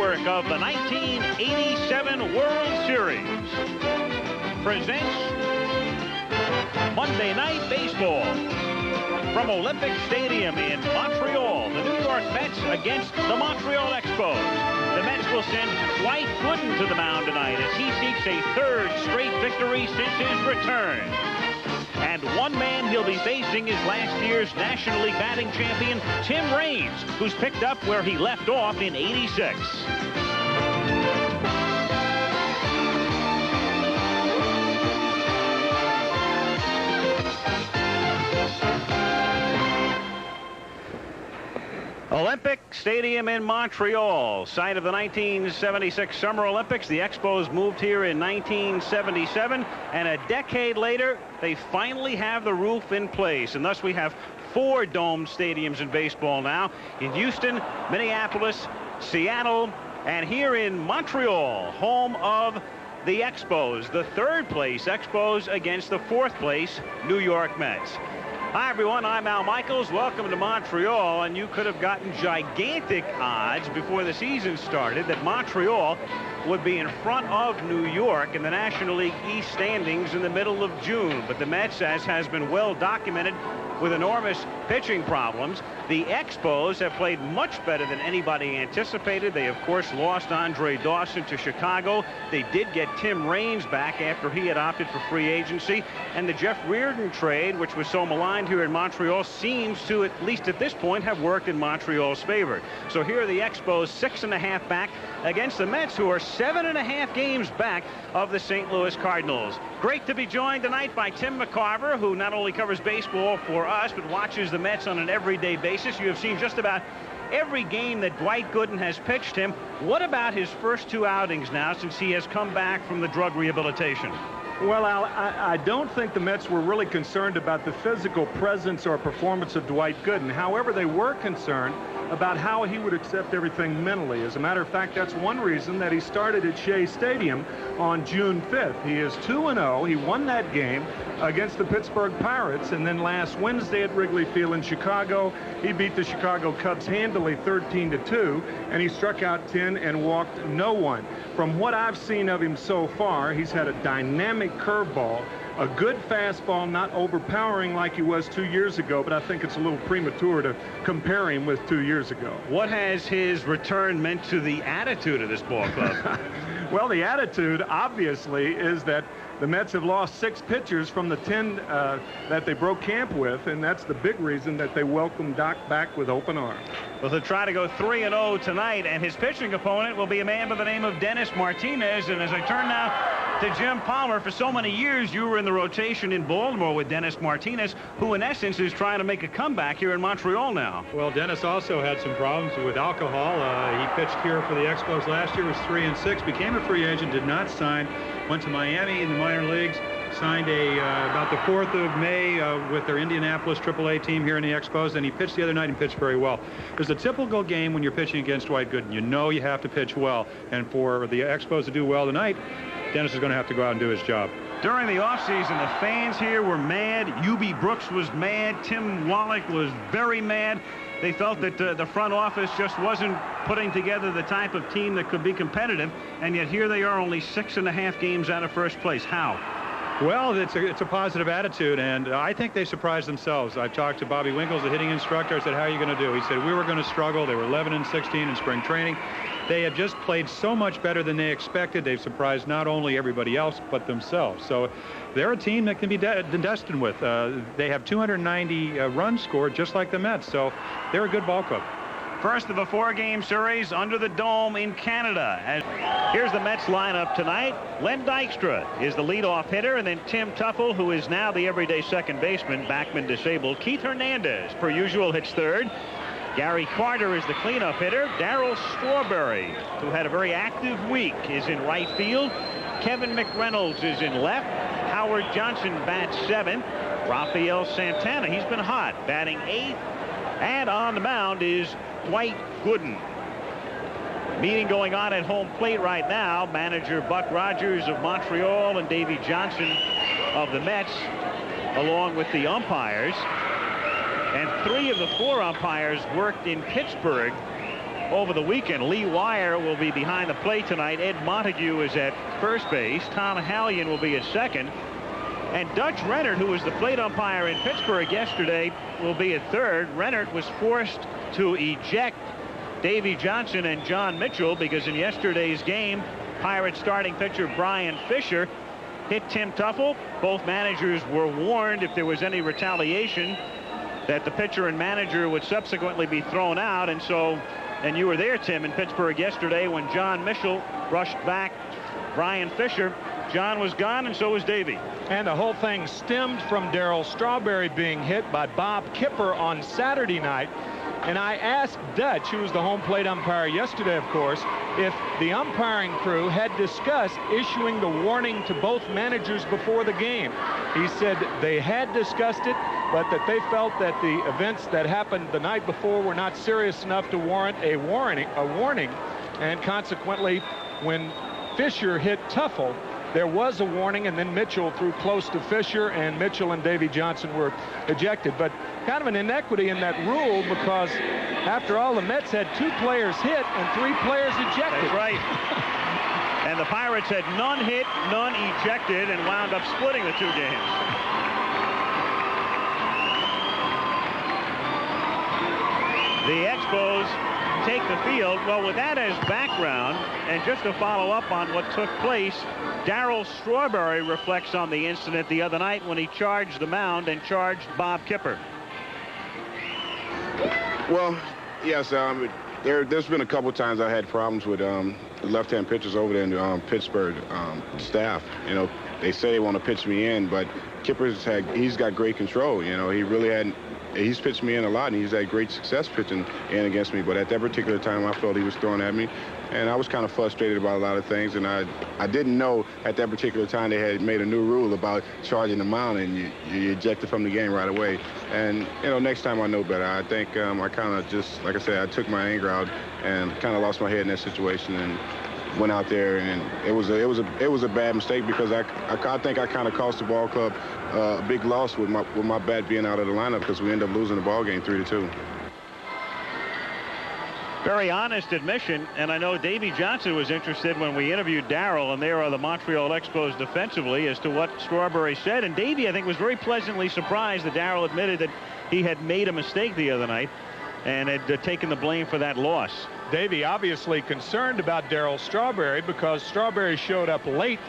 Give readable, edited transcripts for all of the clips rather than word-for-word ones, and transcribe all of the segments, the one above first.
Network of the 1987 World Series presents Monday Night Baseball from Olympic Stadium in Montreal. The New York Mets against the Montreal Expos. The Mets will send Dwight Gooden to the mound tonight as he seeks a third straight victory since his return. And one man he'll be facing is last year's National League batting champion, Tim Raines, who's picked up where he left off in '86. Olympic Stadium in Montreal, site of the 1976 Summer Olympics. The Expos moved here in 1977, and a decade later, they finally have the roof in place, and thus we have 4 domed stadiums in baseball now, in Houston, Minneapolis, Seattle, and here in Montreal, home of the Expos, the third place Expos against the fourth place New York Mets. Hi, everyone. I'm Al Michaels. Welcome to Montreal. And you could have gotten gigantic odds before the season started that Montreal would be in front of New York in the National League East standings in the middle of June. But the Mets, as has been well documented, with enormous pitching problems. The Expos have played much better than anybody anticipated. They, of course, lost Andre Dawson to Chicago. They did get Tim Raines back after he had opted for free agency. And the Jeff Reardon trade, which was so maligned here in Montreal, seems to, at least at this point, have worked in Montreal's favor. So here are the Expos 6.5 back against the Mets, who are 7.5 games back of the St. Louis Cardinals. Great to be joined tonight by Tim McCarver, who not only covers baseball for us, but watches the Mets on an everyday basis. You have seen just about every game that Dwight Gooden has pitched him. What about his first 2 outings now, since he has come back from the drug rehabilitation? Well, Al, I don't think the Mets were really concerned about the physical presence or performance of Dwight Gooden. However, they were concerned about how he would accept everything mentally. As a matter of fact, that's one reason that he started at Shea Stadium on June 5th. He is 2-0. He won that game against the Pittsburgh Pirates, and then last Wednesday at Wrigley Field in Chicago, he beat the Chicago Cubs handily 13-2, and he struck out 10 and walked no one. From what I've seen of him so far, he's had a dynamic curveball, a good fastball, not overpowering like he was 2 years ago, but I think it's a little premature to compare him with 2 years ago. What has his return meant to the attitude of this ball club? Well, the attitude, obviously, is that the Mets have lost 6 pitchers from the 10 that they broke camp with, and that's the big reason that they welcome Doc back with open arms. Well, he'll try to go 3-0 tonight, and his pitching opponent will be a man by the name of Dennis Martinez. And as I turn now to Jim Palmer, for so many years you were in the rotation in Baltimore with Dennis Martinez, who in essence is trying to make a comeback here in Montreal now. Well, Dennis also had some problems with alcohol. He pitched here for the Expos last year, was 3-6, became a free agent, did not sign, went to Miami in the minor leagues, signed about the 4th of May with their Indianapolis AAA team here in the Expos, and he pitched the other night and pitched very well. There's a typical game when you're pitching against Dwight Gooden. You know you have to pitch well, and for the Expos to do well tonight, Dennis is going to have to go out and do his job. During the offseason, the fans here were mad. UB Brooks was mad. Tim Wallach was very mad. They felt that the front office just wasn't putting together the type of team that could be competitive, and yet here they are, only 6.5 games out of first place. How? Well, it's a positive attitude, and I think they surprised themselves. I talked to Bobby Winkles, the hitting instructor. I said, how are you going to do? He said, we were going to struggle. They were 11-16 in spring training. They have just played so much better than they expected. They've surprised not only everybody else, but themselves. So they're a team that can be destined with. They have 290 runs scored, just like the Mets. So they're a good ball club. First of a 4-game series under the dome in Canada. Here's the Mets lineup tonight. Len Dykstra is the leadoff hitter, and then Tim Tuffle, who is now the everyday second baseman, backman disabled. Keith Hernandez, per usual, hits third. Gary Carter is the cleanup hitter. Darryl Strawberry, who had a very active week, is in right field. Kevin McReynolds is in left. Howard Johnson bats 7th. Rafael Santana, he's been hot, batting 8th. And on the mound is Dwight Gooden. Meeting going on at home plate right now. Manager Buck Rogers of Montreal and Davey Johnson of the Mets, along with the umpires. And 3 of the 4 umpires worked in Pittsburgh over the weekend. Lee Wire will be behind the plate tonight. Ed Montague is at first base. Tom Hallion will be at second. And Dutch Rennert, who was the plate umpire in Pittsburgh yesterday, will be at third. Rennert was forced to eject Davey Johnson and John Mitchell because in yesterday's game, Pirates starting pitcher Brian Fisher hit Tim Tuffle. Both managers were warned if there was any retaliation that the pitcher and manager would subsequently be thrown out. And you were there, Tim, in Pittsburgh yesterday when John Mitchell rushed back Brian Fisher. John was gone, and so was Davey. And the whole thing stemmed from Darryl Strawberry being hit by Bob Kipper on Saturday night. And I asked Dutch, who was the home plate umpire yesterday, of course, if the umpiring crew had discussed issuing the warning to both managers before the game. He said they had discussed it, but that they felt that the events that happened the night before were not serious enough to warrant a warning. And consequently, when Fisher hit Tuffle, there was a warning, and then Mitchell threw close to Fisher, and Mitchell and Davey Johnson were ejected. But kind of an inequity in that rule, because after all, the Mets had 2 players hit and 3 players ejected. That's right. And the Pirates had none hit, none ejected, and wound up splitting the 2 games. The Expos take the field. Well, with that as background, and just to follow up on what took place, Darryl Strawberry reflects on the incident the other night when he charged the mound and charged Bob Kipper. Well, yes, there's been a couple times I had problems with left-hand pitchers over there in the Pittsburgh staff. You know, they say they want to pitch me in, but he's got great control. You know, he's pitched me in a lot, and he's had great success pitching in against me. But at that particular time, I felt he was throwing at me, and I was kind of frustrated about a lot of things. And I didn't know at that particular time they had made a new rule about charging the mound, and you ejected from the game right away. And, you know, next time I know better. I think I kind of just, like I said, I took my anger out and kind of lost my head in that situation and went out there, and it was a bad mistake because I think I kind of cost the ball club a big loss with my bat being out of the lineup, because we ended up losing the ball game 3-2. Very honest admission, and I know Davey Johnson was interested when we interviewed Darryl, and there are the Montreal Expos defensively, as to what Strawberry said. And Davey, I think, was very pleasantly surprised that Darryl admitted that he had made a mistake the other night and had taken the blame for that loss. Davey obviously concerned about Darryl Strawberry because Strawberry showed up late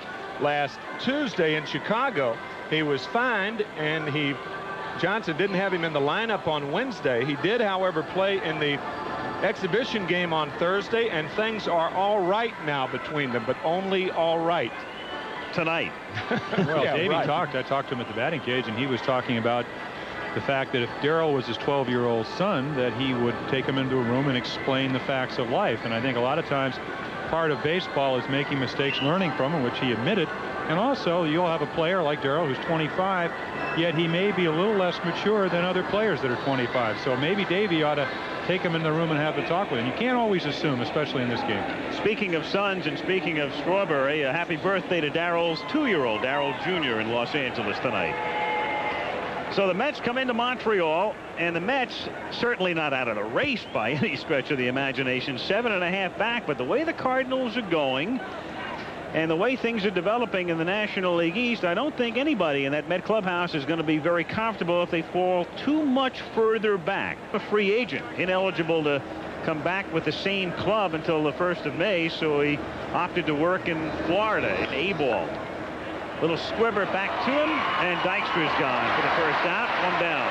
last Tuesday in Chicago. He was fined, and Johnson didn't have him in the lineup on Wednesday. He did, however, play in the exhibition game on Thursday, and things are all right now between them, but only all right tonight. Well, yeah, Davey right. I talked to him at the batting cage, and he was talking about the fact that if Darryl was his 12-year-old son, that he would take him into a room and explain the facts of life. And I think a lot of times part of baseball is making mistakes, learning from them, which he admitted. And also, you'll have a player like Darryl who's 25, yet he may be a little less mature than other players that are 25. So maybe Davey ought to take him in the room and have a talk with him. You can't always assume, especially in this game. Speaking of sons and speaking of Strawberry, a happy birthday to Darryl's 2-year-old, Darryl Jr. in Los Angeles tonight. So the Mets come into Montreal, and the Mets certainly not out of the race by any stretch of the imagination, 7.5 back, but the way the Cardinals are going and the way things are developing in the National League East, I don't think anybody in that Met clubhouse is going to be very comfortable if they fall too much further back. A free agent, ineligible to come back with the same club until the 1st of May, so he opted to work in Florida in A-ball. Little squibber back to him, and Dykstra's gone for the first out, 1 down.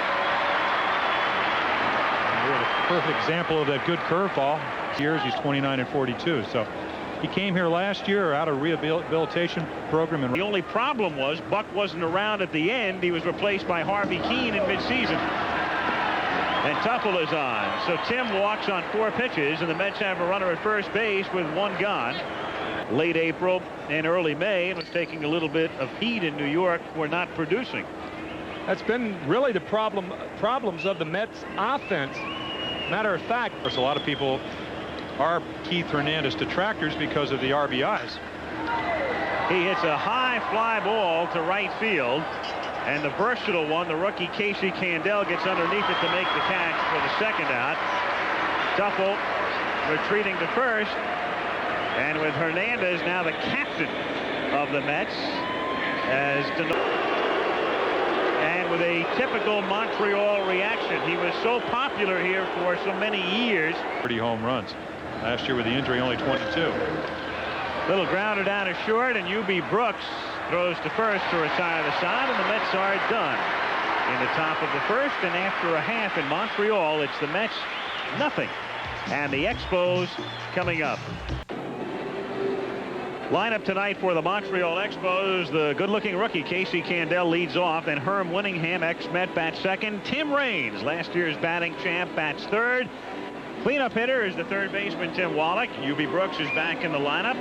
We have a perfect example of that good curveball. He's 29 and 42, so he came here last year out of rehabilitation program. And the only problem was Buck wasn't around at the end. He was replaced by Harvey Keene in midseason. And Tuffle is on. So Tim walks on 4 pitches, and the Mets have a runner at first base with 1 gone. Late April and early May, and was taking a little bit of heat in New York for not producing. That's been really the problems of the Mets offense. Matter of fact, there's a lot of people are Keith Hernandez detractors because of the RBIs. He hits a high fly ball to right field, and the versatile one, the rookie Casey Candell, gets underneath it to make the catch for the 2nd out. Tuffle retreating to first. And with Hernandez now the captain of the Mets, and with a typical Montreal reaction. He was so popular here for so many years. 30 home runs. Last year with the injury, only 22. Little grounder down to short, and U.B. Brooks throws to first to retire the side, and the Mets are done in the top of the first. And after a half in Montreal, it's the Mets nothing, and the Expos coming up. Lineup tonight for the Montreal Expos. The good-looking rookie Casey Candaele leads off, and Herm Winningham, ex-Met, bats second. Tim Raines, last year's batting champ, bats third. Cleanup hitter is the third baseman Tim Wallach. U.B. Brooks is back in the lineup.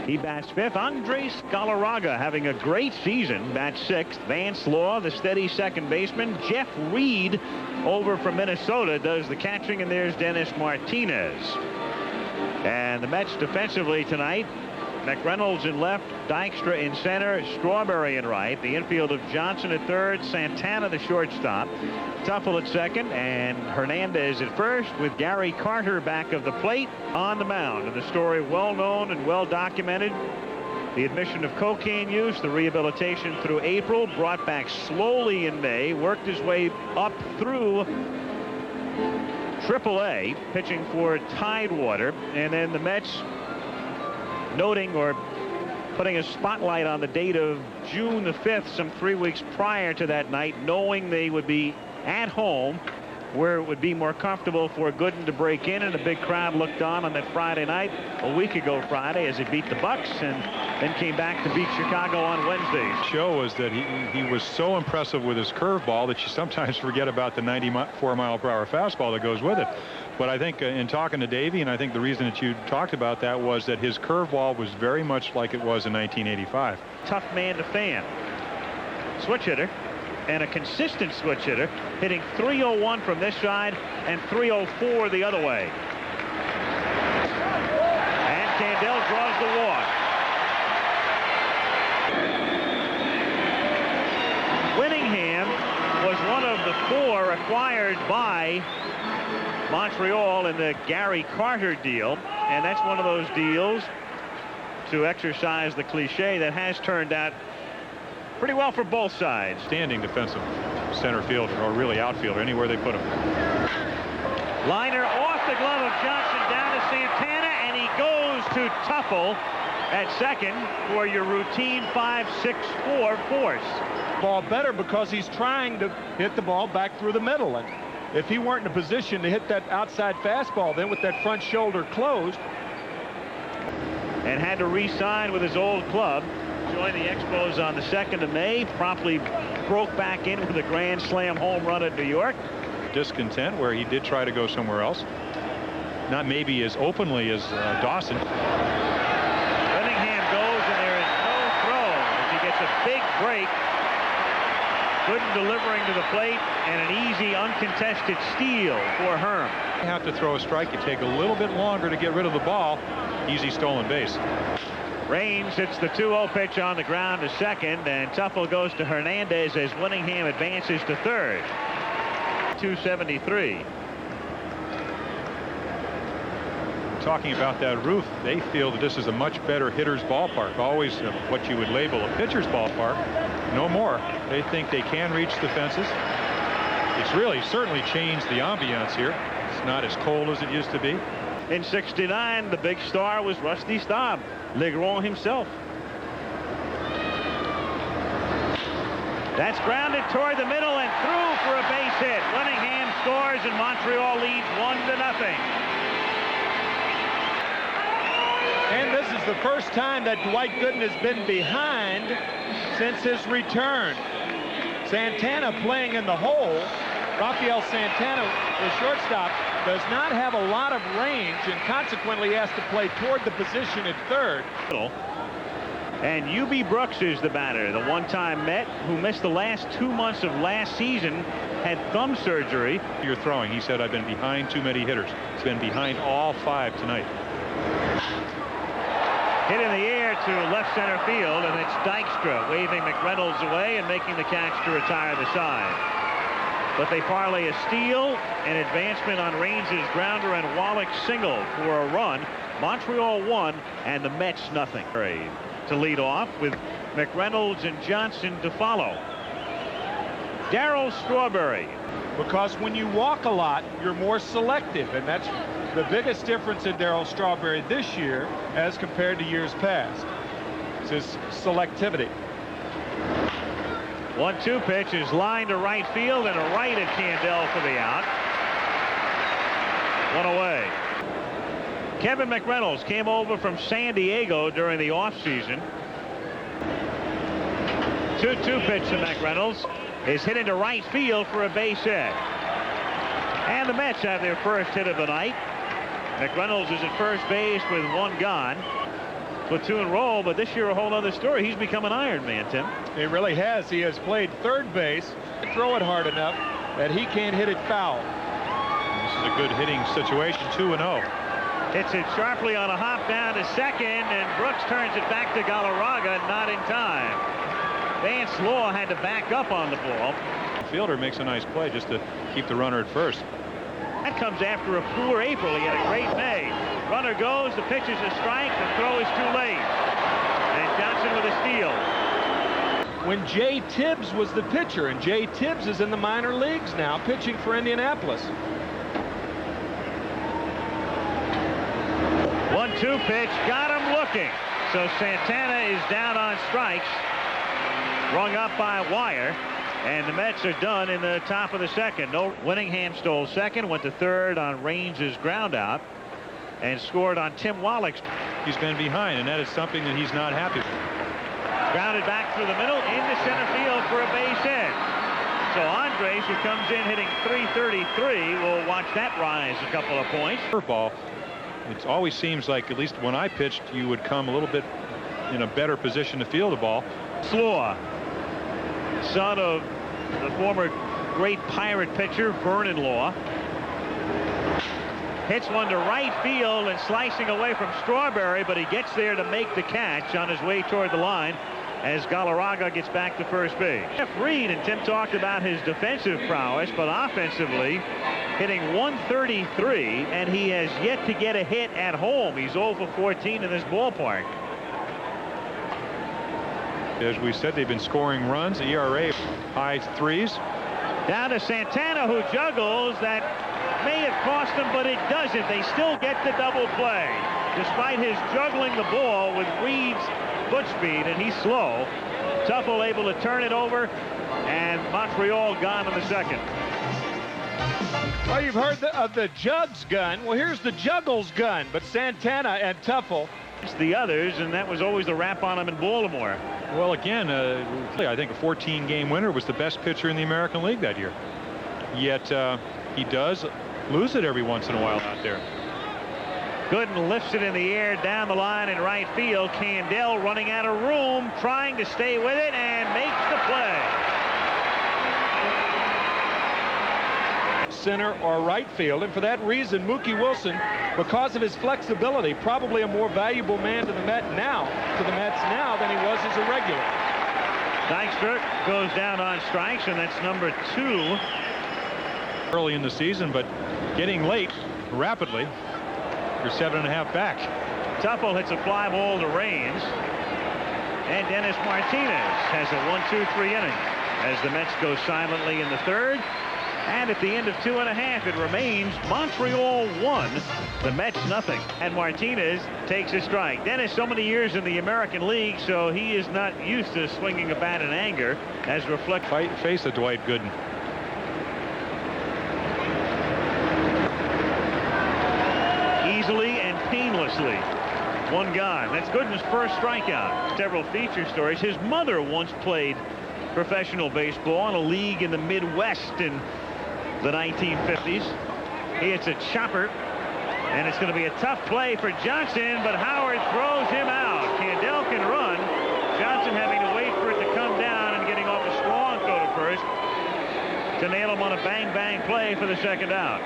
He bats fifth. Andres Galarraga having a great season, bats sixth. Vance Law, the steady second baseman. Jeff Reed over from Minnesota does the catching, and there's Dennis Martinez. And the Mets defensively tonight: McReynolds in left, Dykstra in center, Strawberry in right. The infield of Johnson at third, Santana the shortstop, Tuffle at second, and Hernandez at first, with Gary Carter back of the plate on the mound. And the story well known and well documented: the admission of cocaine use, the rehabilitation through April, brought back slowly in May, worked his way up through AAA, pitching for Tidewater, and then the Mets noting or putting a spotlight on the date of June the 5th, some 3 weeks prior to that night, knowing they would be at home where it would be more comfortable for Gooden to break in, and a big crowd looked on that Friday night, a week ago Friday, as he beat the Bucks and then came back to beat Chicago on Wednesday. Show was that he was so impressive with his curveball that you sometimes forget about the 94-mile-per-hour fastball that goes with it. But I think in talking to Davey, and I think the reason that you talked about that was that his curveball was very much like it was in 1985. Tough man to fan. Switch hitter, and a consistent switch hitter, hitting .301 from this side and .304 the other way. And Candaele draws the walk. Winningham was one of the 4 acquired by Montreal in the Gary Carter deal, and that's one of those deals, to exercise the cliche, that has turned out pretty well for both sides. Standing defensive center fielder, or really outfielder, anywhere they put him. Liner off the glove of Johnson down to Santana, and he goes to Tuffle at second for your routine 5-6-4 force. Ball better because he's trying to hit the ball back through the middle, and if he weren't in a position to hit that outside fastball then with that front shoulder closed, and had to re-sign with his old club, joined the Expos on the 2nd of May, promptly broke back in with a grand slam home run at New York. Discontent where he did try to go somewhere else, not maybe as openly as Dawson. Winningham goes, and there is no throw as he gets a big break. Gooden delivering to the plate, and an easy uncontested steal for Herm. You have to throw a strike. You take a little bit longer to get rid of the ball. Easy stolen base. Raines hits the 2-0 pitch on the ground to second, and Tuffle goes to Hernandez as Winningham advances to third. 273. Talking about that roof, they feel that this is a much better hitter's ballpark. Always what you would label a pitcher's ballpark. No more. They think they can reach the fences. It's really certainly changed the ambiance here. It's not as cold as it used to be. In '69, the big star was Rusty Staub, Legron himself. That's grounded toward the middle and through for a base hit. Winningham scores, and Montreal leads 1-0. and this is the first time that Dwight Gooden has been behind since his return. Santana playing in the hole. Rafael Santana, the shortstop, does not have a lot of range, and consequently has to play toward the position at third. And U.B. Brooks is the batter, the one-time Met who missed the last 2 months of last season, had thumb surgery. You're throwing. He said, I've been behind too many hitters. He's been behind all 5 tonight. Hit in the air to left center field, and it's Dykstra waving McReynolds away and making the catch to retire the side. but they parlay a steal, an advancement on Rangers grounder, and Wallach's single for a run. Montreal 1 and the Mets nothing. To lead off with McReynolds and Johnson to follow. Darryl Strawberry. Because when you walk a lot, you're more selective, and that's the biggest difference in Darryl Strawberry this year as compared to years past. It's his selectivity. 1-2 pitch is lined to right field and a right at Candell for the out. One away. Kevin McReynolds came over from San Diego during the offseason. 2-2 pitch to McReynolds is hit into right field for a base hit. And the Mets have their first hit of the night. McReynolds is at first base with one gone. Platoon role, but this year a whole other story. He's become an Iron Man, Tim. He really has. He has played third base, throw it hard enough that he can't hit it foul. This is a good hitting situation. 2-0. Hits it sharply on a hop down to second, and Brooks turns it back to Galarraga, not in time. Vance Law had to back up on the ball. The fielder makes a nice play just to keep the runner at first. That comes after a poor April. He had a great May. Runner goes, the pitch is a strike, the throw is too late. And Johnson with a steal. When Jay Tibbs was the pitcher, and Jay Tibbs is in the minor leagues now, pitching for Indianapolis. 1-2 pitch, got him looking. So Santana is down on strikes. Rung up by Wire. And the Mets are done in the top of the second. No. Winningham stole second, went to third on Range's ground out, and scored on Tim Wallach's. He's been behind, and that is something that he's not happy with. Grounded back through the middle into center field for a base hit. So Andres, who comes in hitting .333, will watch that rise a couple of points. Curveball. It always seems like, at least when I pitched, you would come a little bit in a better position to field the ball. Slaw, son of the former great Pirate pitcher Vernon Law, hits one to right field and slicing away from Strawberry, but he gets there to make the catch on his way toward the line as Galarraga gets back to first base. Jeff Reed, and Tim talked about his defensive prowess, but offensively hitting .133, and he has yet to get a hit at home. He's 0 for 14 in this ballpark. As we said, they've been scoring runs. ERA high threes. Down to Santana, who juggles. That may have cost them, but it doesn't. They still get the double play despite his juggling the ball with Reed's foot speed, and he's slow. Tuffle able to turn it over, and Montreal gone in the second. Well, you've heard of the Jugs gun. Well, here's the Juggles gun, but Santana and Tuffle. It's the others, and that was always the rap on him in Baltimore. Well, again, I think a 14-game winner was the best pitcher in the American League that year. Yet he does lose it every once in a while out there. Gooden lifts it in the air down the line in right field. Candell running out of room, trying to stay with it, and makes the play. Center or right field, and for that reason, Mookie Wilson, because of his flexibility, probably a more valuable man to the Mets now than he was as a regular. Dykstra goes down on strikes, and that's number 2. Early in the season, but getting late rapidly. You're 7.5 back. Tuffle hits a fly ball to Raines, and Dennis Martinez has a 1-2-3 inning as the Mets go silently in the third. And at the end of 2.5, it remains Montreal 1, the Mets nothing. And Martinez takes a strike. Dennis, so many years in the American League, so he is not used to swinging a bat in anger, as reflected. Face of Dwight Gooden. Easily and painlessly. One gone. That's Gooden's first strikeout. Several feature stories. His mother once played professional baseball in a league in the Midwest in the 1950s. He hits a chopper, and it's going to be a tough play for Johnson, but Howard throws him out. Candell can run. Johnson having to wait for it to come down and getting off a strong throw to first to nail him on a bang-bang play for the second out.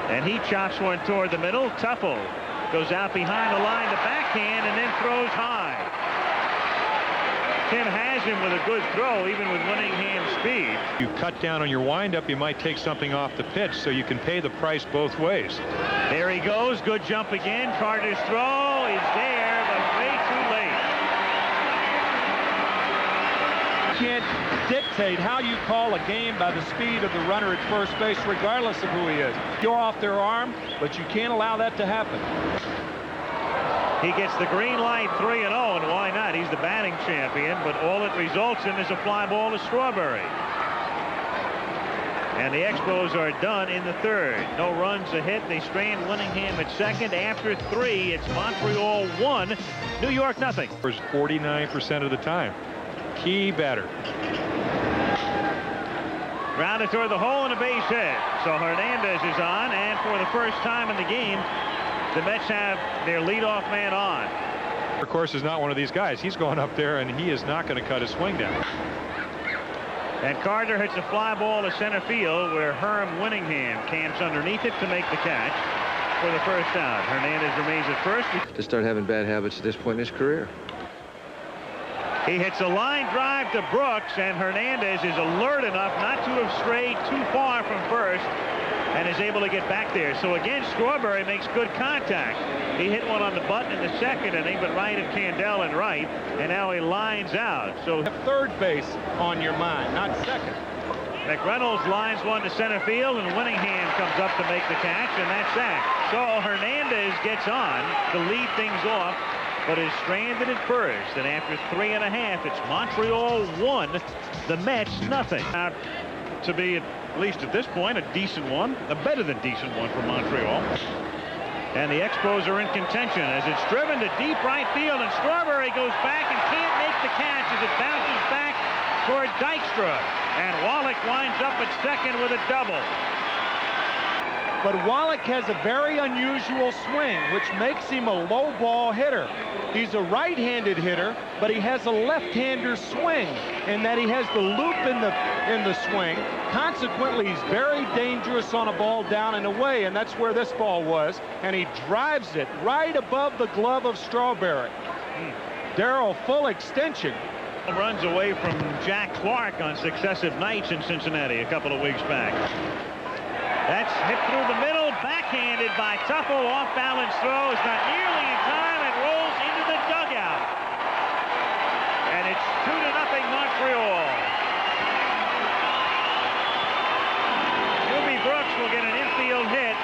And he chops one toward the middle. Tuffle goes out behind the line to backhand and then throws high. Tim has him with a good throw, even with Winningham's speed. You cut down on your windup, you might take something off the pitch, so you can pay the price both ways. There he goes. Good jump again. Carter's throw is there, but way too late. You can't dictate how you call a game by the speed of the runner at first base, regardless of who he is. You're off their arm, but you can't allow that to happen. He gets the green light, 3-0, and why not? He's the batting champion, but all it results in is a fly ball to Strawberry. And the Expos are done in the third. No runs, a hit. They strand Winningham at second. After 3, it's Montreal 1, New York nothing. 49% of the time. Key batter. Grounded toward the hole and a base hit. So Hernandez is on, and for the first time in the game, the Mets have their leadoff man on. Of course, is not one of these guys. He's going up there, and he is not going to cut his swing down. And Carter hits a fly ball to center field, where Herm Winningham camps underneath it to make the catch for the first out. Hernandez remains at first. To start having bad habits at this point in his career. He hits a line drive to Brooks, and Hernandez is alert enough not to have strayed too far from first, and is able to get back there. So again, Strawberry makes good contact. He hit one on the button in the second inning, but right at Candell and right, and now he lines out. So Third base on your mind, not second. McReynolds lines one to center field, and Winningham comes up to make the catch, and that's that. So Hernandez gets on to lead things off, but is stranded at first. And after 3.5, it's Montreal 1, the Mets nothing. To be, at least at this point, a decent one, a better than decent one for Montreal. And the Expos are in contention as it's driven to deep right field, and Strawberry goes back and can't make the catch as it bounces back toward Dykstra. And Wallach winds up at second with a double. But Wallach has a very unusual swing, which makes him a low ball hitter. He's a right-handed hitter, but he has a left-hander swing, in that he has the loop in the swing. Consequently, he's very dangerous on a ball down and away, and that's where this ball was. And he drives it right above the glove of Strawberry. Darryl, full extension. Runs away from Jack Clark on successive nights in Cincinnati a couple of weeks back. That's hit through the middle, backhanded by Tuffle. Off balance throw is not nearly in time. It rolls into the dugout. And it's 2-0 Montreal. Ruby Brooks will get an infield hit.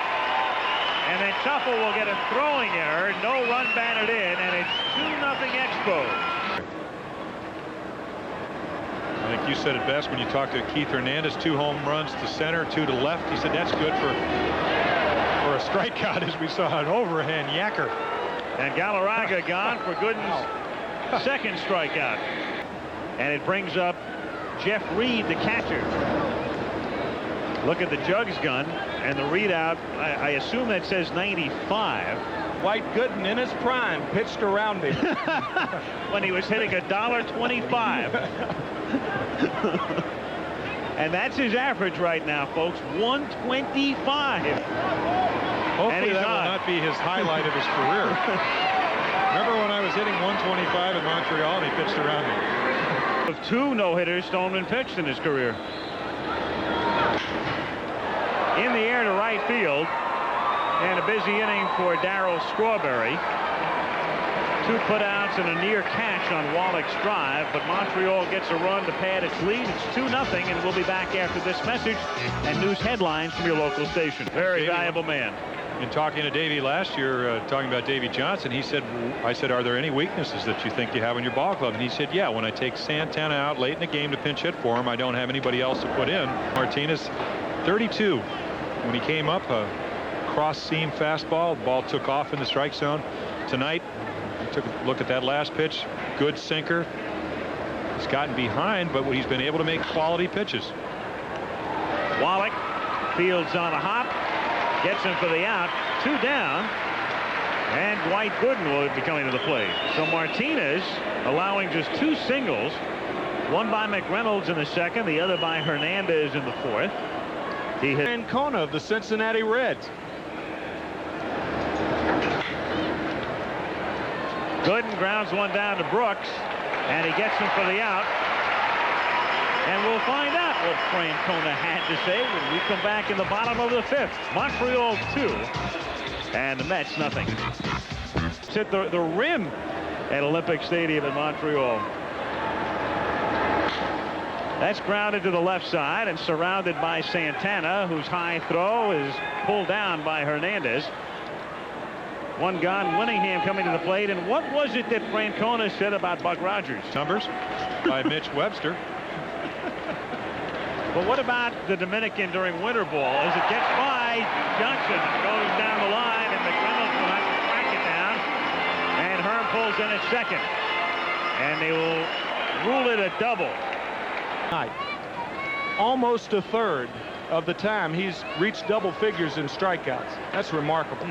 And then Tuffle will get a throwing error. No run batted in, and it's 2-0 Expos. I think you said it best when you talked to Keith Hernandez. 2 home runs to center, 2 to left. He said that's good for a strikeout, as we saw an overhand yacker. And Galarraga gone for Gooden's second strikeout. And it brings up Jeff Reed, the catcher. Look at the jugs gun and the readout. I assume that says 95. Dwight Gooden in his prime pitched around him. When he was hitting $1.25. And that's his average right now, folks. 125. Hopefully that will not be his highlight of his career. Remember when I was hitting 125 in Montreal and he pitched around me? Of 2 no-hitters Stoneman pitched in his career. In the air to right field. And a busy inning for Darryl Strawberry. 2 putouts and a near catch on Wallach's drive, but Montreal gets a run to pad its lead. It's 2-0, and we'll be back after this message and news headlines from your local station. Very valuable man. In talking to Davey last year, talking about Davey Johnson, he said, I said, are there any weaknesses that you think you have in your ball club? And he said, yeah, when I take Santana out late in the game to pinch hit for him, I don't have anybody else to put in. Martinez, 32. When he came up, a cross seam fastball, the ball took off in the strike zone. Tonight, took a look at that last pitch. Good sinker. He's gotten behind, but he's been able to make quality pitches. Wallach fields on a hop, gets him for the out. 2 down, and Dwight Gooden will be coming to the plate. So Martinez allowing just 2 singles, one by McReynolds in the second, the other by Hernandez in the fourth. He hit Ancona of the Cincinnati Reds. Gooden grounds one down to Brooks, And he gets him for the out. And we'll find out what Francona had to say when we come back in the bottom of the 5th. Montreal 2 and the Mets nothing. It's hit the rim at Olympic Stadium in Montreal. That's grounded to the left side and surrounded by Santana, whose high throw is pulled down by Hernandez. One gone. Winningham coming to the plate. And what was it that Francona said about Buck Rogers? Numbers by Mitch Webster. But what about the Dominican during winter ball? As it gets by, Johnson goes down the line, and McReynolds will have to track it down. And Herm pulls in at second. And they will rule it a double. Almost a third of the time he's reached double figures in strikeouts. That's remarkable.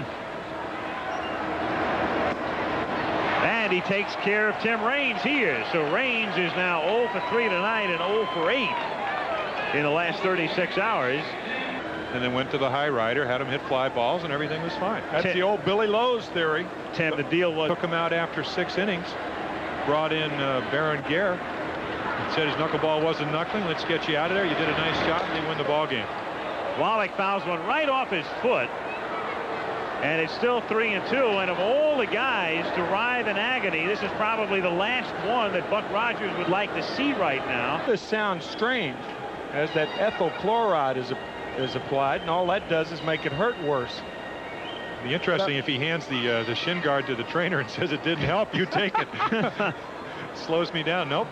And he takes care of Tim Raines here. So Raines is now 0 for 3 tonight and 0 for 8 in the last 36 hours. And then went to the high rider, had him hit fly balls, and everything was fine. That's the old Billy Lowe's theory. Tim, the deal was... Took him out after 6 innings. Brought in Baron Gare. Said his knuckleball wasn't knuckling. Let's get you out of there. You did a nice job, and they win the ball game. Wallach fouls one right off his foot. And it's still 3-2. And of all the guys to writhe in agony, this is probably the last one that Buck Rogers would like to see right now. This sounds strange, as that ethyl chloride is applied, and all that does is make it hurt worse. It'd be interesting if he hands the shin guard to the trainer and says it didn't help. You take it. Slows me down. Nope.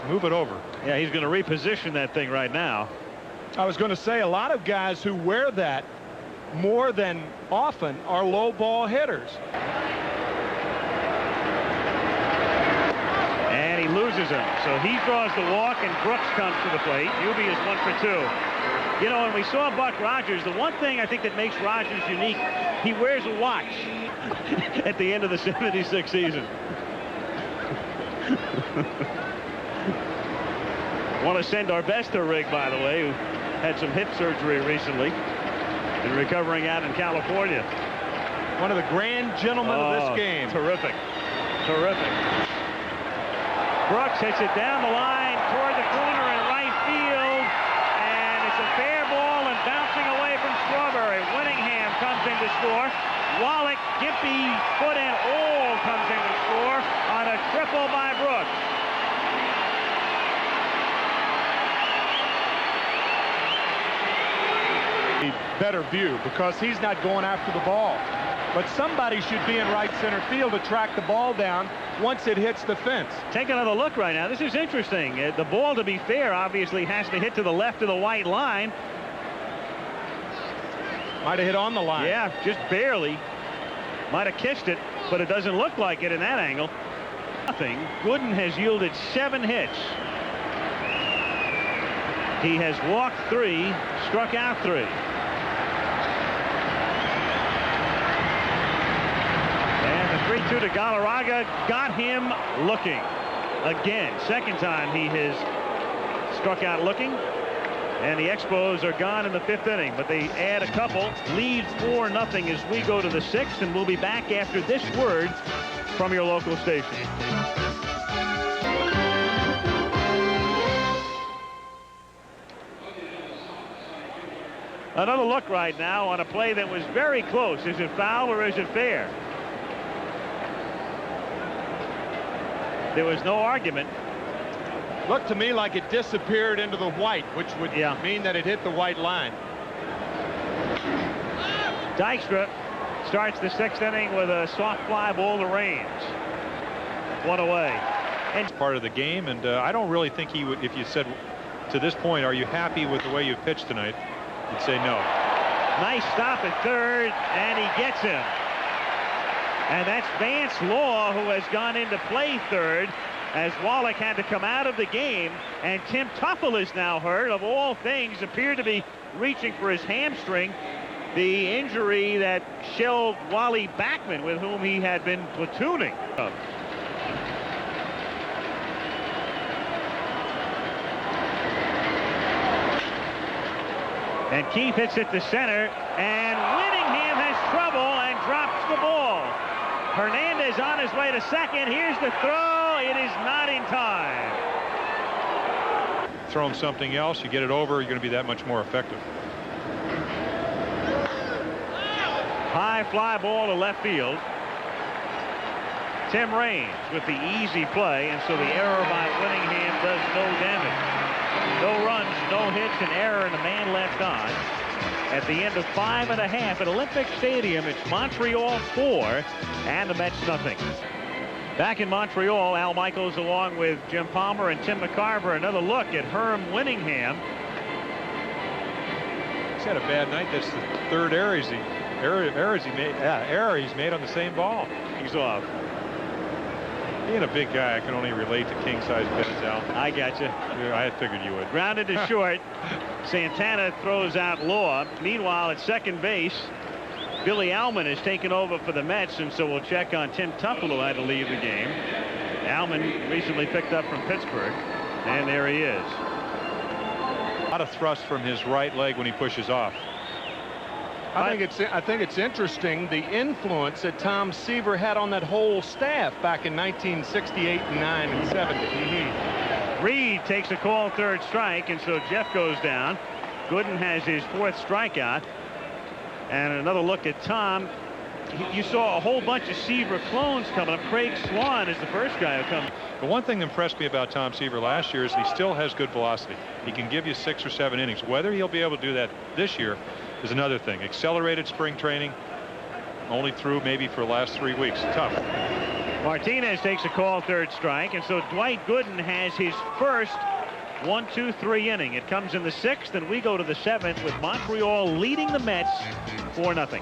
Move it over. Yeah, he's going to reposition that thing right now. I was going to say, a lot of guys who wear that more than often are low ball hitters. And he loses him. So he draws the walk, and Brooks comes to the plate. Newby is 1 for 2. You know, when we saw Buck Rogers, the one thing I think that makes Rogers unique, he wears a watch at the end of the 76 season. Want to send our best to Rig, by the way, who had some hip surgery recently and recovering out in California. One of the grand gentlemen of this game. Terrific. Terrific. Brooks hits it down the line toward the corner in right field, and it's a fair ball and bouncing away from Strawberry. Winningham comes in to score. Wallach, Gimpy, Foot, and all comes in to score on a triple by Brooks. Better view because he's not going after the ball, but somebody should be in right center field to track the ball down once it hits the fence. Take another look right now. This is interesting. The ball, to be fair, obviously has to hit to the left of the white line. Might have hit on the line. Yeah, just barely. Might have kissed it, but it doesn't look like it in that angle. Nothing. Gooden has yielded 7 hits. He has walked 3, struck out 3. And the 3-2 to Galarraga got him looking again. Second time he has struck out looking. And the Expos are gone in the 5th inning, but they add a couple. Lead 4-0 as we go to the 6th, and we'll be back after this word from your local station. Another look right now on a play that was very close. Is it foul or is it fair? There was no argument. Looked to me like it disappeared into the white, which would mean that it hit the white line. Dykstra starts the 6th inning with a soft fly ball to Raines. 1 away. And it's part of the game, and I don't really think he would, if you said to this point, are you happy with the way you've pitched tonight? You'd say no. Nice stop at third, and he gets him. And that's Vance Law, who has gone into play third, as Wallach had to come out of the game, and Tim Tuffle is now hurt. Of all things, appeared to be reaching for his hamstring, the injury that shelled Wally Backman, with whom he had been platooning. And Keith hits it to center, and Winningham has trouble and drops the ball. Hernandez on his way to second. Here's the throw, boy, it is not in time. Throw him something else, you get it over, you're going to be that much more effective. High fly ball to left field. Tim Raines with the easy play, and so the error by Winningham does no damage. No runs, no hits, an error, and a man left on. At the end of 5 1/2 at Olympic Stadium, it's Montreal 4 and the Mets nothing. Back in Montreal, Al Michaels along with Jim Palmer and Tim McCarver. Another look at Herm Winningham. He's had a bad night. That's the third error he's made on the same ball. He's off. Being a big guy, I can only relate to king-size bets, Al. I got you. I figured you would. Grounded to short. Santana throws out Law. Meanwhile, at second base, Billy Allman has taken over for the Mets, and so we'll check on Tim Tuffle, who had to leave the game. Allman recently picked up from Pittsburgh, and there he is. A lot of thrust from his right leg when he pushes off. I think it's interesting the influence that Tom Seaver had on that whole staff back in 1968 and 9 and 70. Reed takes a call, third strike, and so Jeff goes down. Gooden has his 4th strikeout. And another look at Tom. You saw a whole bunch of Seaver clones coming up. Craig Swan is the first guy who comes. The one thing that impressed me about Tom Seaver last year is he still has good velocity. He can give you 6 or 7 innings. Whether he'll be able to do that this year is another thing. Accelerated spring training, only through maybe for the last 3 weeks. Tough. Martinez takes a call, third strike, and so Dwight Gooden has his first 1-2-3 inning. It comes in the 6th, and we go to the 7th with Montreal leading the Mets 4-0.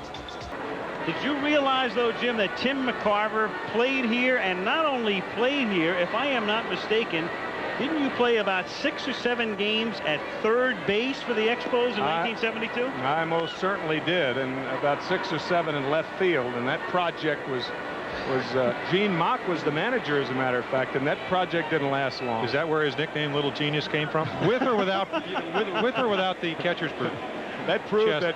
Did you realize, though, Jim, that Tim McCarver played here, and not only played here, if I am not mistaken, didn't you play about 6 or 7 games at third base for the Expos in 1972? I most certainly did, and about 6 or 7 in left field, and that project was Gene Mock was the manager, as a matter of fact, and that project didn't last long. Is that where his nickname Little Genius came from? With or without the catcher's bird? That proved that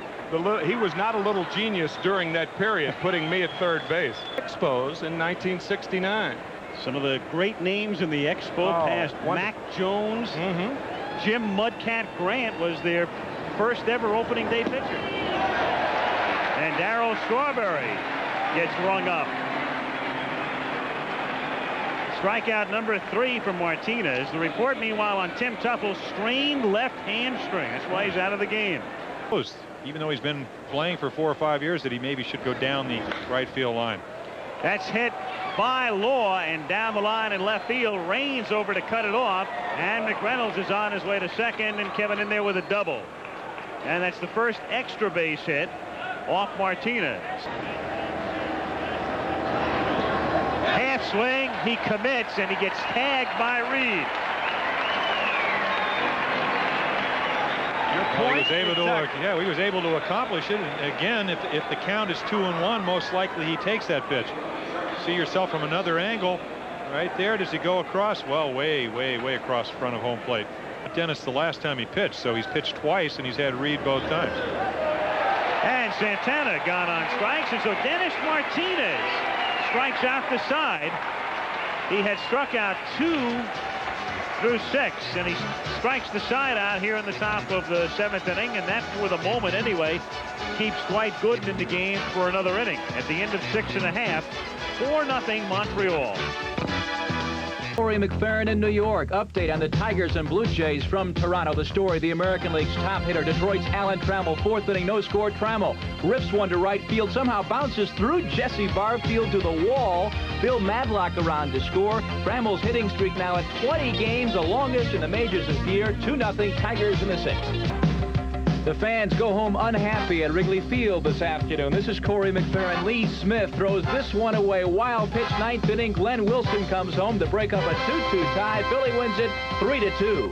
he was not a little genius during that period, putting me at third base. Expos in 1969. Some of the great names in the Expo past. Mac Jones, Jim Mudcat Grant was their first ever opening day pitcher. And Darryl Strawberry gets rung up. Strikeout number 3 from Martinez. The report, meanwhile, on Tim Tuffle, strained left hamstring. That's why he's out of the game. Even though he's been playing for 4 or 5 years, that he maybe should go down the right field line. That's hit by Law, and down the line in left field. Raines over to cut it off, and McReynolds is on his way to second, and Kevin in there with a double. And that's the first extra base hit off Martinez. Half swing, he commits, and he gets tagged by Reed. Well, he was able to accomplish it. And again, if the count is 2-1, most likely he takes that pitch. See yourself from another angle right there. Does he go across? Well, way across the front of home plate. Dennis the last time he pitched, so he's pitched twice, and he's had Reed both times. And Santana gone on strikes, and so Dennis Martinez strikes out the side. He had struck out 2 through 6, and he strikes the side out here in the top of the 7th inning, and that, for the moment anyway, keeps Dwight Gooden in the game for another inning. At the end of 6 1/2, 4-0 Montreal. Corey McFerrin in New York. Update on the Tigers and Blue Jays from Toronto. The story, the American League's top hitter, Detroit's Alan Trammell. 4th inning, no score. Trammell rips one to right field, somehow bounces through Jesse Barfield to the wall. Bill Madlock around to score. Trammell's hitting streak now at 20 games, the longest in the majors this year. 2-0 Tigers in the 6th. The fans go home unhappy at Wrigley Field this afternoon. This is Corey McFerrin. Lee Smith throws this one away. Wild pitch, 9th inning. Glenn Wilson comes home to break up a 2-2 tie. Philly wins it 3-2.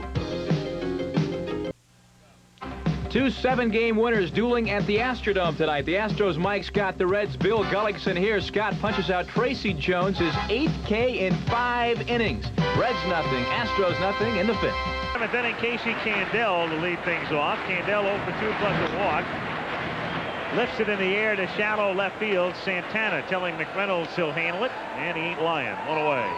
2 7-game winners dueling at the Astrodome tonight. The Astros' Mike Scott, the Reds' Bill Gullickson here. Scott punches out Tracy Jones, his 8th K in 5 innings. Reds nothing, Astros nothing in the 5th. 7th inning, Casey Candell to lead things off. Candell 0 for 2 plus a walk. Lifts it in the air to shallow left field. Santana telling McReynolds he'll handle it, and he ain't lying. One away.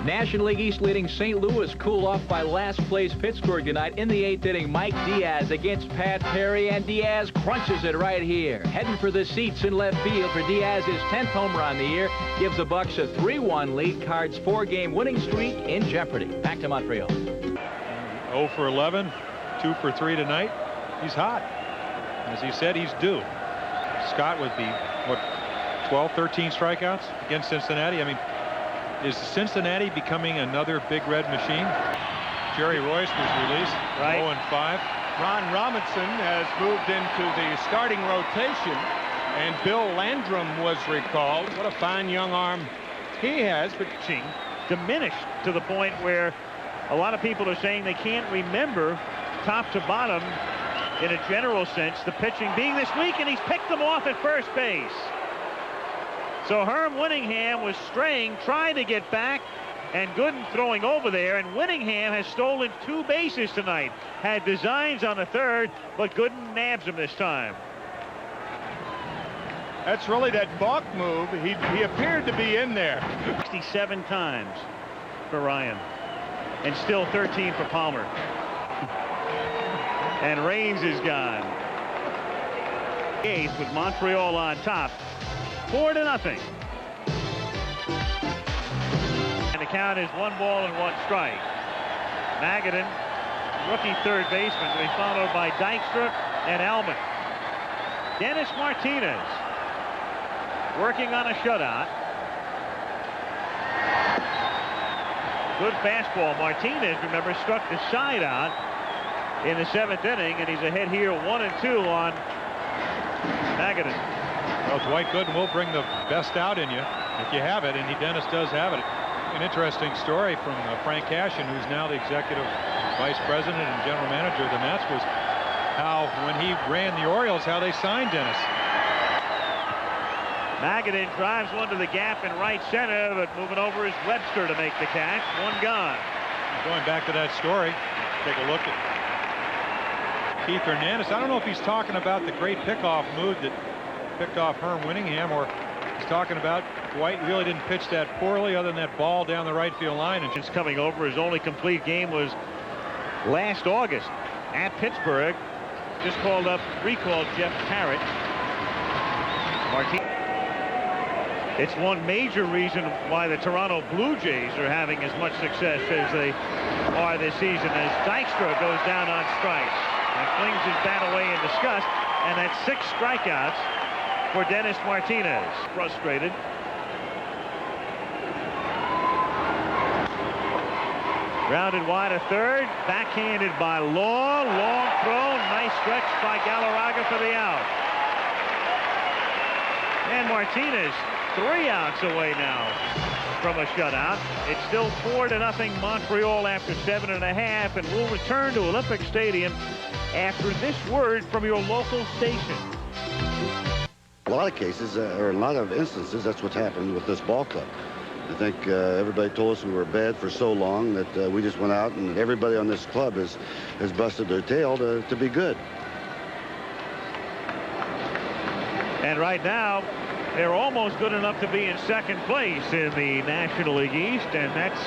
National League East leading St. Louis cooled off by last place Pittsburgh tonight. In the 8th inning, Mike Diaz against Pat Perry, and Diaz crunches it right here. Heading for the seats in left field for Diaz's 10th home run of the year. Gives the Bucks a 3-1 lead. Cards 4-game winning streak in jeopardy. Back to Montreal. 0 for 11, 2 for 3 tonight. He's hot. As he said, he's due. Scott with the, 12, 13 strikeouts against Cincinnati. I mean, is Cincinnati becoming another big red machine? Jerry Royce was released, 0-5. Ron Robinson has moved into the starting rotation, and Bill Landrum was recalled. What a fine young arm he has. But diminished to the point where a lot of people are saying they can't remember top to bottom in a general sense the pitching being this week, and he's picked them off at first base. So Herm Winningham was straying, trying to get back, and Gooden throwing over there, and Winningham has stolen 2 bases tonight. Had designs on the third, but Gooden nabs him this time. that's really that balk move. He appeared to be in there. 67 times for Ryan, and still 13 for Palmer. And Raines is gone. 8th with Montreal on top. 4-0. And the count is 1 ball and 1 strike. Magadan, rookie third baseman, to be followed by Dykstra and Alman. Dennis Martinez working on a shutout. Good fastball. Martinez, remember, struck the side out in the 7th inning, and he's ahead here 1-2 on Magadan. Well, Dwight Gooden will bring the best out in you if you have it, and Dennis does have it. An interesting story from Frank Cashin, who's now the executive vice president and general manager of the Mets, was how when he ran the Orioles, how they signed Dennis. Magadan drives one to the gap in right center, but moving over is Webster to make the catch. 1 gone. Going back to that story, take a look at Keith Hernandez. I don't know if he's talking about the great pickoff move that picked off Herm Winningham, or he's talking about Dwight really didn't pitch that poorly other than that ball down the right field line. And Since coming over, his only complete game was last August at Pittsburgh. Just recalled Jeff Parrott. It's one major reason why the Toronto Blue Jays are having as much success as they are this season, as Dykstra goes down on strikes and flings his bat away in disgust, and that's 6 strikeouts for Dennis Martinez. Frustrated. Grounded wide to third, backhanded by Law. Long throw, nice stretch by Galarraga for the out. And Martinez 3 outs away now from a shutout. It's still 4-0 Montreal after 7.5, and we'll return to Olympic Stadium after this word from your local station. A lot of cases, or in a lot of instances, that's what's happened with this ball club. I think everybody told us we were bad for so long that we just went out, and everybody on this club has busted their tail to be good. And right now, they're almost good enough to be in second place in the National League East, and that's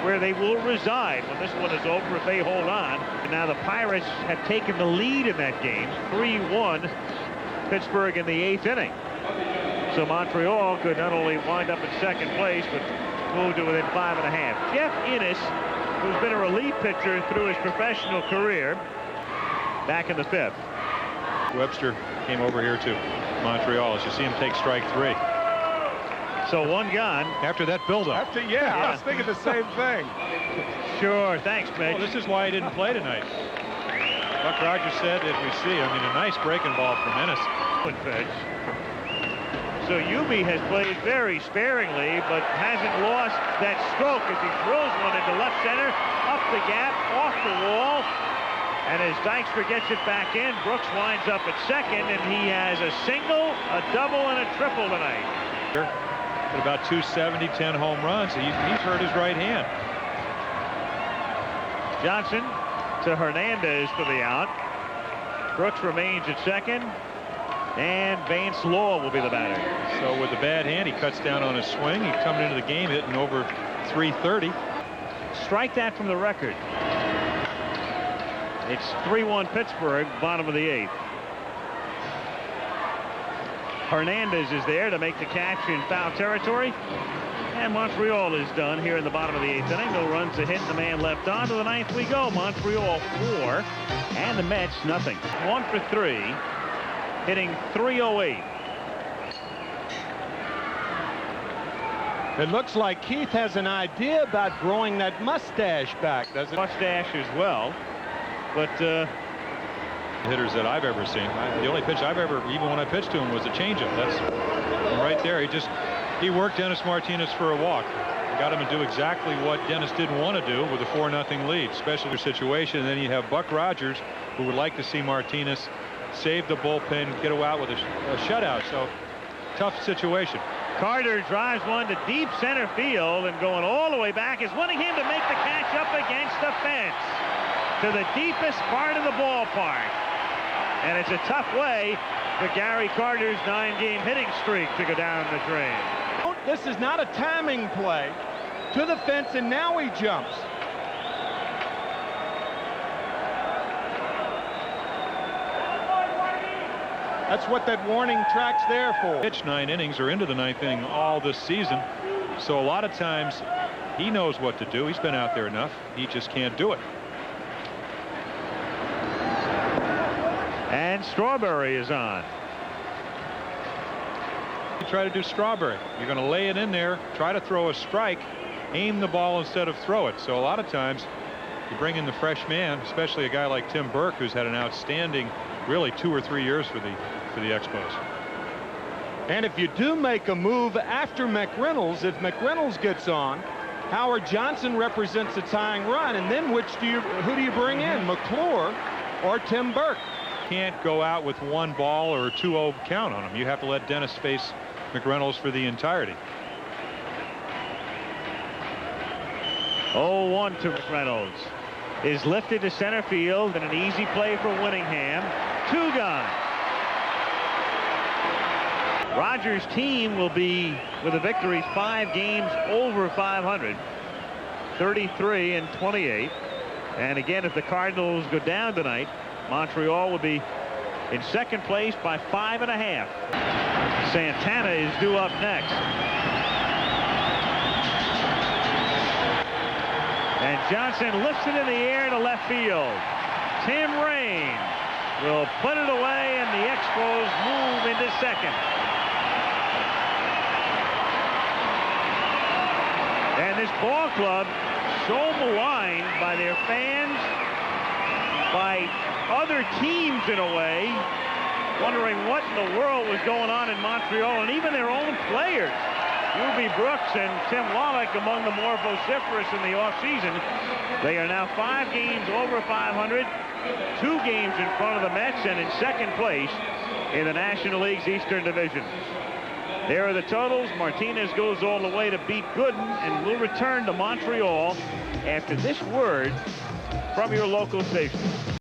where they will reside when this one is over if they hold on. And now the Pirates have taken the lead in that game, 3-1 Pittsburgh in the 8th inning. So Montreal could not only wind up in second place, but move to within 5.5. Jeff Innes, who's been a relief pitcher through his professional career, back in the 5th. Webster came over here to Montreal, as you see him take strike 3. So 1 gone. After that buildup. I was thinking the same thing. Sure, thanks, Mitch. Well, this is why he didn't play tonight. Buck Rogers said, as we see, I mean, a nice breaking ball from Innes. So Yubi has played very sparingly, but hasn't lost that stroke as he drills one into left center, up the gap, off the wall. And as Dykstra gets it back in, Brooks winds up at second, and he has a single, a double, and a triple tonight. At about 270, 10 home runs. He's hurt his right hand. Johnson to Hernandez for the out. Brooks remains at second, and Vance Law will be the batter. So with the bad hand, he cuts down on his swing. He's coming into the game hitting over 330. Strike that from the record. It's 3-1 Pittsburgh, bottom of the 8th. Hernandez is there to make the catch in foul territory. And Montreal is done here in the bottom of the 8th inning. No runs to hit, the man left on. To the 9th we go. Montreal 4 and the Mets nothing. 1 for 3, hitting .308. It looks like Keith has an idea about growing that mustache back, doesn't it? Mustache as well, but hitters that I've ever seen. The only pitch I've ever, even when I pitched to him, was a changeup. That's right there. He worked Dennis Martinez for a walk. Got him to do exactly what Dennis didn't want to do with a 4-0 lead. Special situation. And then you have Buck Rogers, who would like to see Martinez save the bullpen, get out with a shutout. So tough situation. Carter drives one to deep center field, and going all the way back is Winningham to make the catch up against the fence to the deepest part of the ballpark. And it's a tough way for Gary Carter's 9-game hitting streak to go down the drain. This is not a timing play. To the fence, and now he jumps. That's what that warning track's there for. Pitched 9 innings or into the 9th inning all this season. So a lot of times he knows what to do. He's been out there enough. He just can't do it. And Strawberry is on. You try to do Strawberry. You're going to lay it in there, try to throw a strike, aim the ball instead of throw it. So a lot of times you bring in the fresh man, especially a guy like Tim Burke, who's had an outstanding, really 2 or 3 years for the Expos. And if you do make a move after McReynolds, if McReynolds gets on, Howard Johnson represents a tying run, and then who do you bring in, McClure or Tim Burke? Can't go out with 1 ball or a 2-0 count on him. You have to let Dennis face McReynolds for the entirety. 0-1 to McReynolds. Is lifted to center field, and an easy play for Winningham. 2 gone. Rogers' team will be, with the victories, 5 games over 500. 33-28. And again, if the Cardinals go down tonight, Montreal will be in second place by 5.5. Santana is due up next. And Johnson lifts it in the air to left field. Tim Raine will put it away, and the Expos move into second. And this ball club, so maligned by their fans, by other teams in a way, wondering what in the world was going on in Montreal, and even their own players. Ruby Brooks and Tim Wallach among the more vociferous in the offseason. They are now 5 games over 500, 2 games in front of the Mets, and in second place in the National League's Eastern Division. There are the totals. Martinez goes all the way to beat Gooden, and will return to Montreal after this word from your local station.